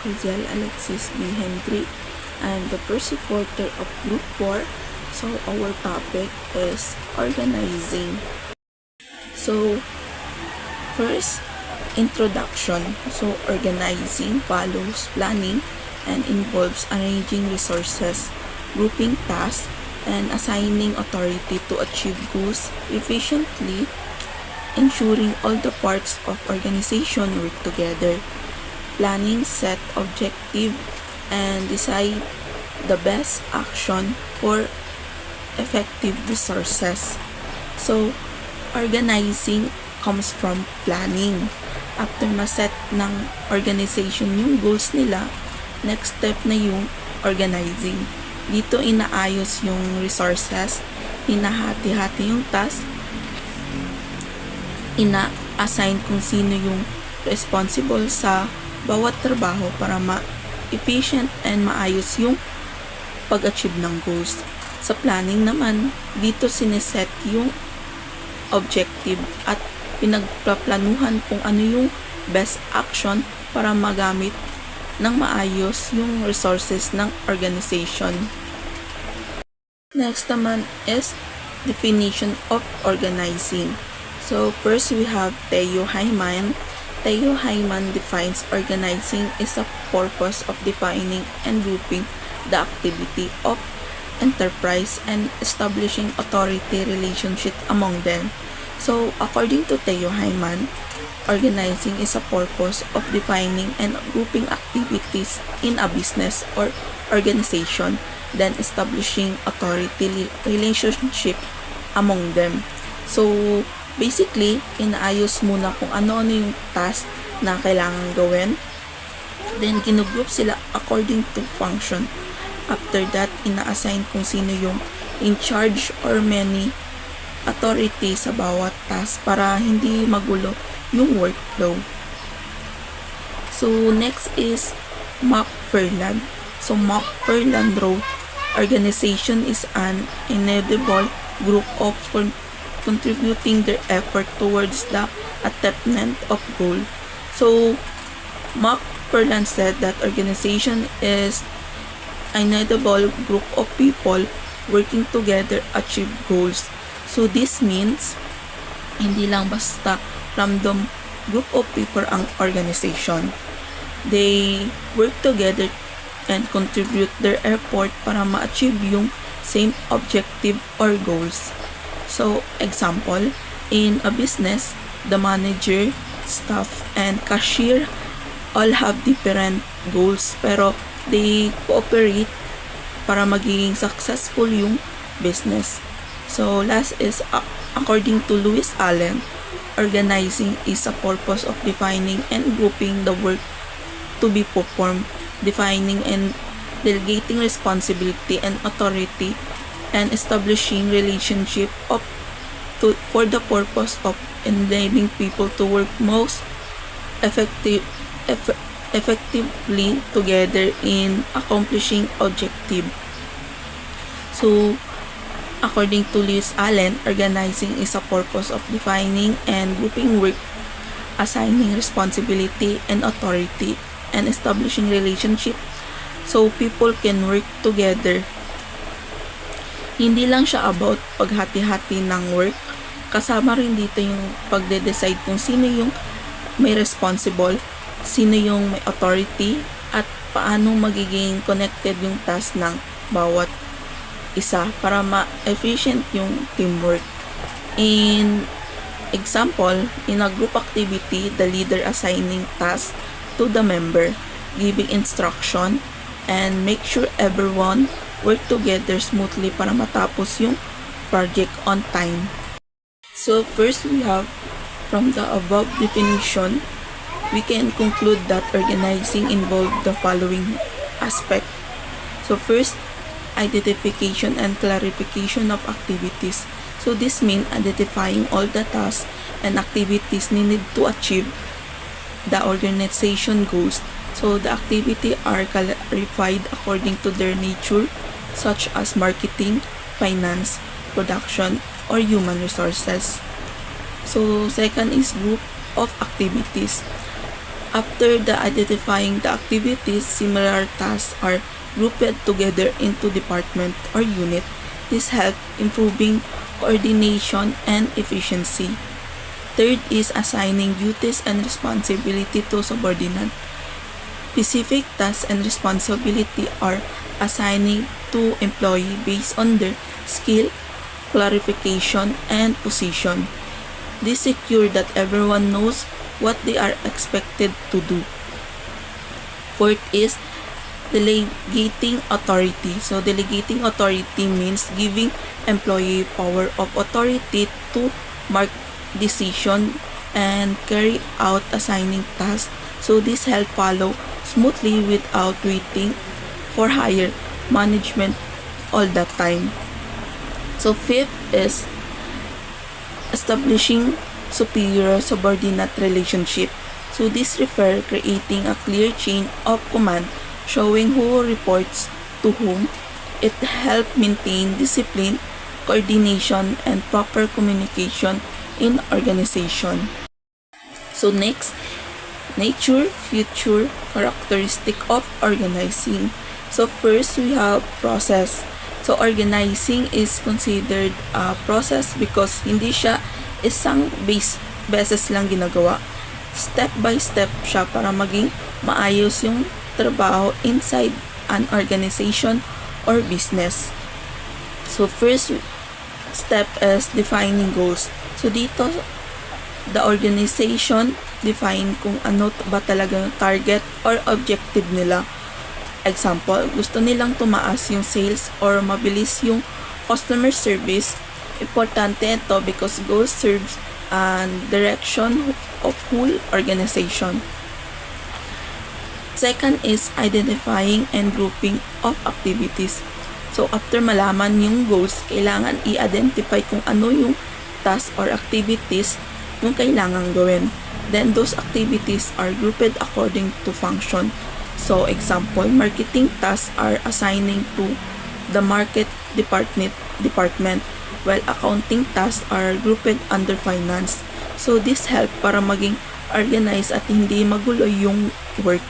Josiel Alexis B. Hendry. I'm the first reporter of Group 4. So our topic is organizing. So first, introduction. So organizing follows planning and involves arranging resources, grouping tasks, and assigning authority to achieve goals efficiently, ensuring all the parts of organization work together. Planning set objective and decide the best action for effective resources. So, organizing comes from planning. After ma-set ng organization yung goals nila, next step na yung organizing. Dito inaayos yung resources, hinahati-hati yung task, ina-assign kung sino yung responsible sa bawat trabaho para ma-efficient and maayos yung pag-achieve ng goals. Sa planning naman, dito sineset yung objective at pinagplaplanuhan kung ano yung best action para magamit ng maayos yung resources ng organization. Next naman is definition of organizing. So first we have Theo Hyman. Theo Hyman defines organizing as a purpose of defining and grouping the activity of enterprise and establishing authority relationship among them. So according to Theo Hyman, organizing is a purpose of defining and grouping activities in a business or organization, then establishing authority relationship among them. So basically, inaayos muna kung ano-ano yung task na kailangan gawin. Then, ginugroup sila according to function. After that, ina-assign kung sino yung in charge or many authority sa bawat task para hindi magulo yung workflow. So, next is McFarland. So, McFarland wrote, organization is an inedible group of contributing their effort towards the attainment of goal. So, McFarland said that organization is an inedible group of people working together achieve goals. So, this means hindi lang basta random group of people ang organization. They work together and contribute their effort para ma-achieve yung same objective or goals. So, example, in a business, the manager, staff, and cashier all have different goals pero they cooperate para magiging successful yung business. So, last is, according to Lewis Allen, organizing is a purpose of defining and grouping the work to be performed, defining and delegating responsibility and authority, and establishing relationship for the purpose of enabling people to work most effectively together in accomplishing objective. So, according to Lewis Allen, organizing is a purpose of defining and grouping work, assigning responsibility and authority, and establishing relationship so people can work together. Hindi lang siya about paghati-hati ng work, kasama rin dito yung pagde-decide kung sino yung may responsible, sino yung may authority, at paano magiging connected yung task ng bawat isa para ma-efficient yung teamwork. In example, in a group activity, the leader assigning tasks to the member, giving instruction, and make sure everyone work together smoothly para matapos yung project on time. So first we have, from the above definition, we can conclude that organizing involved the following aspect. So first, identification and clarification of activities. So this means identifying all the tasks and activities needed to achieve the organization goals. So the activity are clarified according to their nature, such as marketing, finance, production, or human resources. So second is group of activities. After the identifying the activities, similar tasks are grouped together into department or unit. This helps improving coordination and efficiency. Third is assigning duties and responsibility to subordinate. Specific tasks and responsibility are assigning to employee based on their skill, clarification, and position. This secure that everyone knows what they are expected to do. Fourth is delegating authority. So delegating authority means giving employee power of authority to mark decision and carry out assigning tasks. So this help follow smoothly without waiting for higher management all the time. So fifth is establishing superior subordinate relationship. So this refers creating a clear chain of command showing who reports to whom. It helps maintain discipline, coordination, and proper communication in organization. So next, nature, future, characteristic of organizing. So first we have process. So organizing is considered a process because hindi siya isang beses lang ginagawa. Step by step siya para maging maayos yung trabaho inside an organization or business. So first step is defining goals. So dito, the organization define kung ano ba talaga yung target or objective nila. Example, gusto nilang tumaas yung sales or mabilis yung customer service. Importante ito because goals serves and direction of whole organization. Second is identifying and grouping of activities. So after malaman yung goals, kailangan i-identify kung ano yung tasks or activities yung kailangan gawin. Then those activities are grouped according to function. So example, marketing tasks are assigning to the market department, while accounting tasks are grouped under finance. So this help para maging organized at hindi magulo yung work.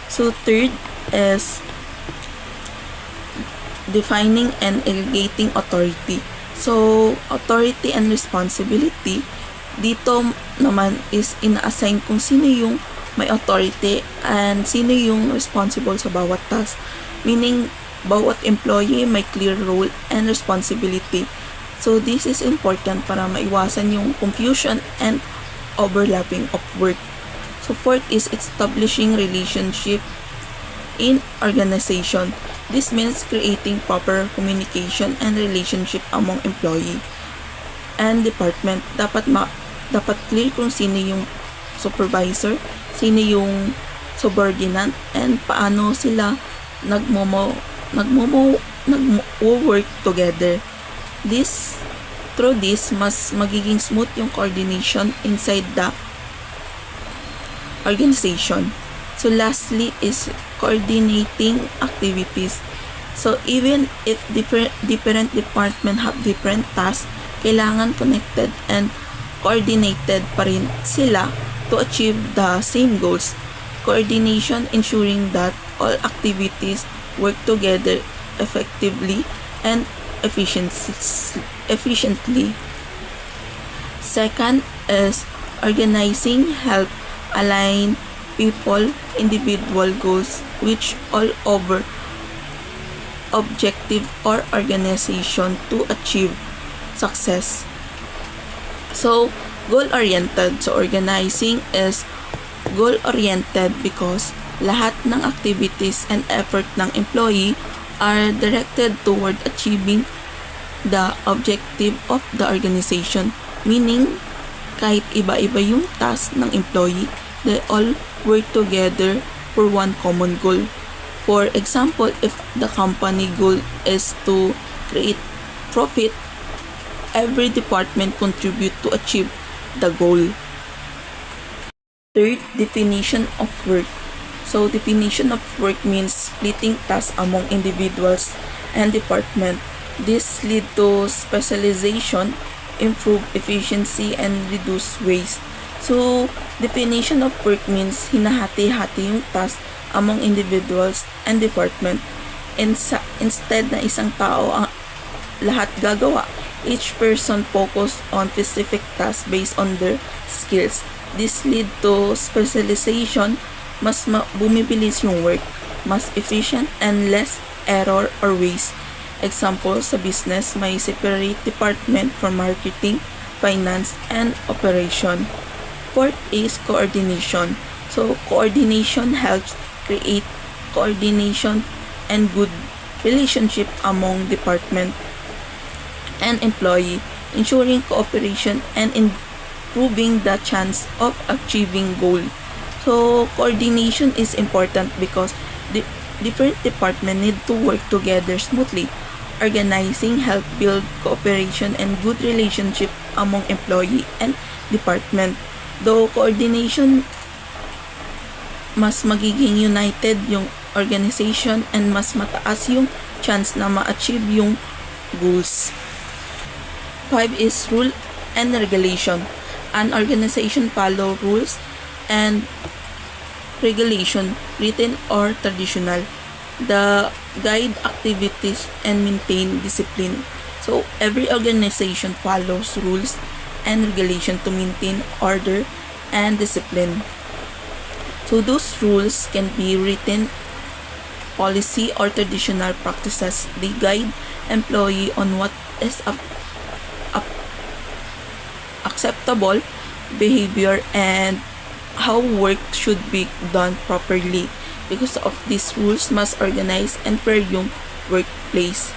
So third is defining and delegating authority. So authority and responsibility dito naman is ina-assign kung sino yung may authority and sino yung responsible sa bawat task. Meaning, bawat employee may clear role and responsibility. So this is important para maiwasan yung confusion and overlapping of work. So fourth is establishing relationship in organization. This means creating proper communication and relationship among employee and department. Dapat clear kung sino yung supervisor, sino yung subordinate, and paano sila nagmo-work together. Through this, mas magiging smooth yung coordination inside the organization. So lastly is coordinating activities. So even if different department have different tasks, kailangan connected and coordinated pa rin sila to achieve the same goals. Coordination ensuring that all activities work together effectively and efficiently. Second is organizing help align people individual goals which all over objective or organization to achieve success. So goal-oriented. So organizing is goal-oriented because lahat ng activities and effort ng employee are directed toward achieving the objective of the organization. Meaning, kahit iba-iba yung task ng employee, they all work together for one common goal. For example, if the company goal is to create profit, every department contribute to achieve the goal. Third, definition of work. So definition of work means splitting tasks among individuals and department. This lead to specialization, improve efficiency, and reduce waste. So, definition of work means hinahati-hati yung task among individuals and department. Instead na isang tao ang lahat gagawa, each person focus on specific tasks based on their skills. This lead to specialization, mas bumibilis yung work, mas efficient and less error or waste. Example, sa business, may separate department for marketing, finance, and operation. Fourth is coordination. So, coordination helps create coordination and good relationship among department and employee, ensuring cooperation and improving the chance of achieving goal. So, coordination is important because different departments need to work together smoothly. Organizing help build cooperation and good relationship among employee and department. Though coordination, mas magiging united yung organization and mas mataas yung chance na ma-achieve yung goals. 5 is rule and regulation. An organization follow rules and regulation, written or traditional, the guide activities and maintain discipline. So every organization follows rules and regulation to maintain order and discipline. So those rules can be written policy or traditional practices. They guide employee on what is acceptable behavior and how work should be done properly. Because of these rules, must organize and fair yung workplace.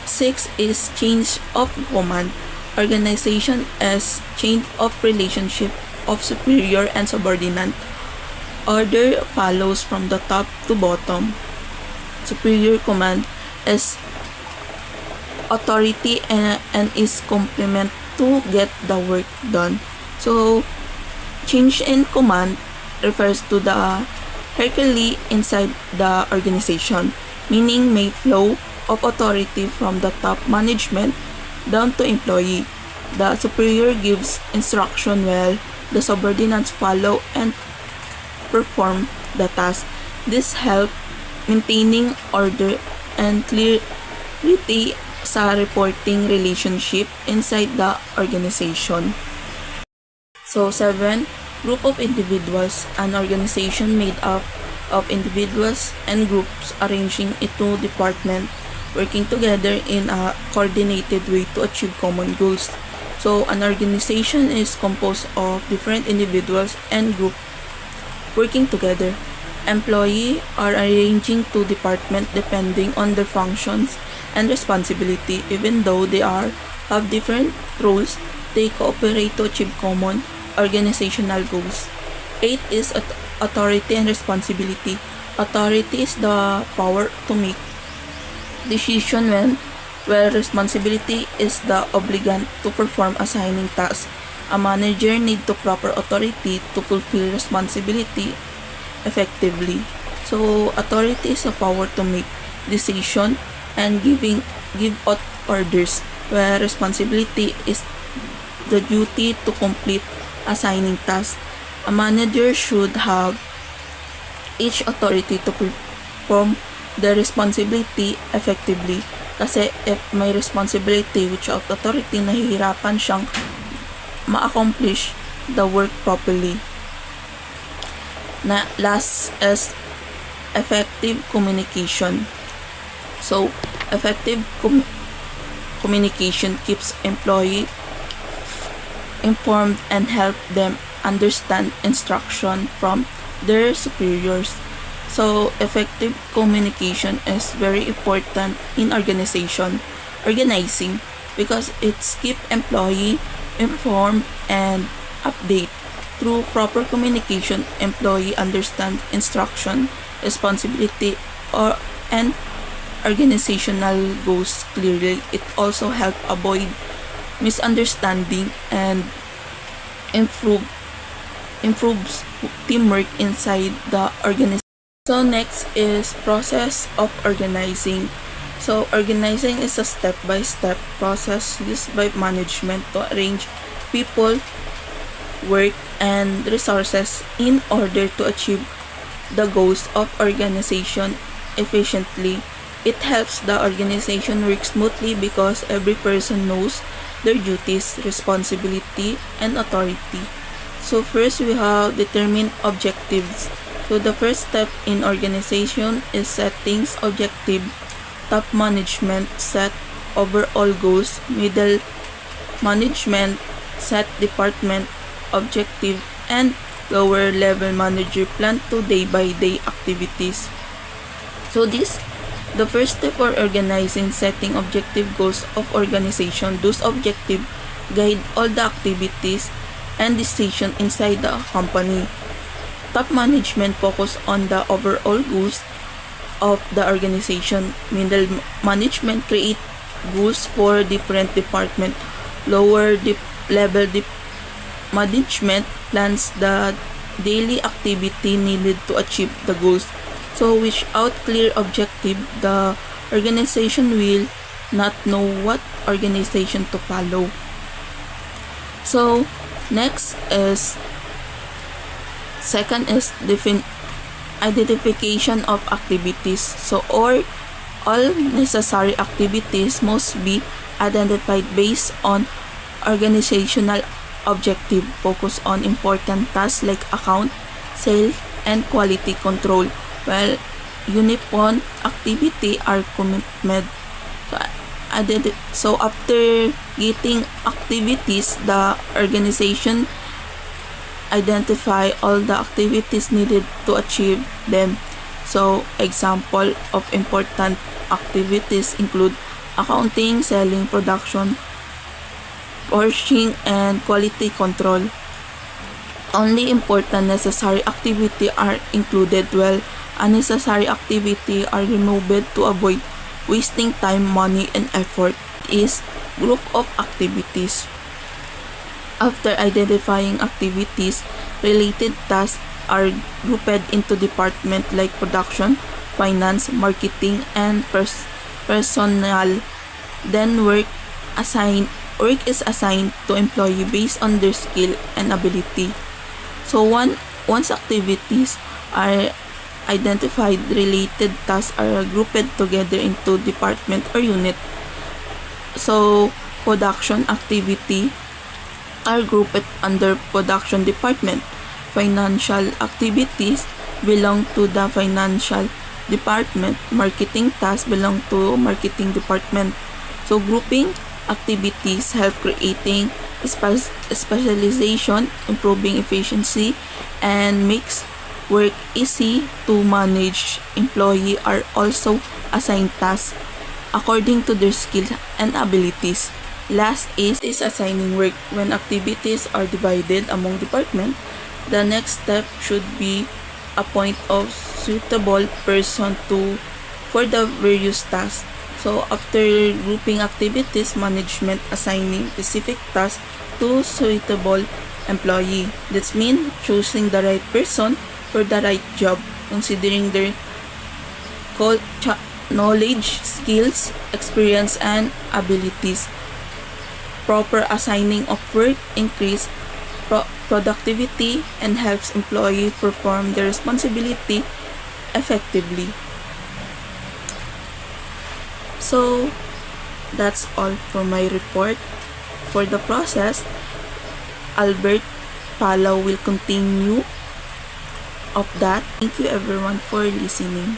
6 is change of command. Organization as chain of relationship of superior and subordinate. Order follows from the top to bottom. Superior command is authority and is complement to get the work done. So, change in command refers to the hierarchy inside the organization, meaning may flow of authority from the top management down to employee. The superior gives instruction while the subordinates follow and perform the task. This help maintaining order and clarity sa reporting relationship inside the organization. So 7, group of individuals, an organization made up of individuals and groups arranging into departments working together in a coordinated way to achieve common goals. So an organization is composed of different individuals and groups working together. Employees are arranging to departments depending on their functions and responsibility. Even though they have different roles, they cooperate to achieve common organizational goals. 8 is authority and responsibility. Authority is the power to make decision where responsibility is the obligation to perform assigning tasks. A manager need to proper authority to fulfill responsibility effectively. So authority is a power to make decision and give out orders, where responsibility is the duty to complete assigning tasks. A manager should have each authority to perform the responsibility effectively. Kasi if may responsibility without authority, nahihirapan siyang ma-accomplish the work properly. Na last is effective communication. So, effective communication keeps employee informed and help them understand instruction from their superiors. So, effective communication is very important in organizing, because it's keep employee informed and update. Through proper communication, employee understand instruction, responsibility, and organizational goals clearly. It also help avoid misunderstanding and improves teamwork inside the organization. So next is process of organizing. So organizing is a step-by-step process used by management to arrange people work, and resources in order to achieve the goals of organization efficiently. It helps the organization work smoothly because every person knows their duties, responsibility, and authority. So first we have determine objectives. So the first step in organization is setting objective. Top management set overall goals, middle management set department objective, and lower level manager plan to day-by-day activities. So the first step for organizing setting objective goals of organization. Those objectives guide all the activities and decision inside the company. Top management focus on the overall goals of the organization. Middle management create goals for different department. Lower level management plans the daily activity needed to achieve the goals. So without clear objective, the organization will not know what organization to follow. So next is second is identification of activities. So all necessary activities must be identified based on organizational objective. Focus on important tasks like account, sales, and quality control, while uniform activity are commitment. So after getting activities, the organization identify all the activities needed to achieve them. So example of important activities include accounting, selling, production, purchasing, and quality control. Only important necessary activity are included, while unnecessary activity are removed to avoid wasting time, money, and effort. Is group of activities. After identifying activities, related tasks are grouped into departments like production, finance, marketing, and personnel. Then work is assigned to employee based on their skill and ability. So once activities are identified, related tasks are grouped together into department or unit. So production activity are grouped under production department. Financial activities belong to the financial department. Marketing tasks belong to marketing department. So grouping activities help creating specialization, improving efficiency, and makes work easy to manage. Employees are also assigned tasks according to their skills and abilities. Last is assigning work. When activities are divided among departments, the next step should be appoint a suitable person for the various tasks. So after grouping activities, management assigning specific tasks to suitable employee. This means choosing the right person for the right job, considering their knowledge, skills, experience, and abilities. Proper assigning of work increase productivity and helps employees perform their responsibility effectively. So that's all for my report. For the process, Albert Palaw will continue of that. Thank you everyone for listening.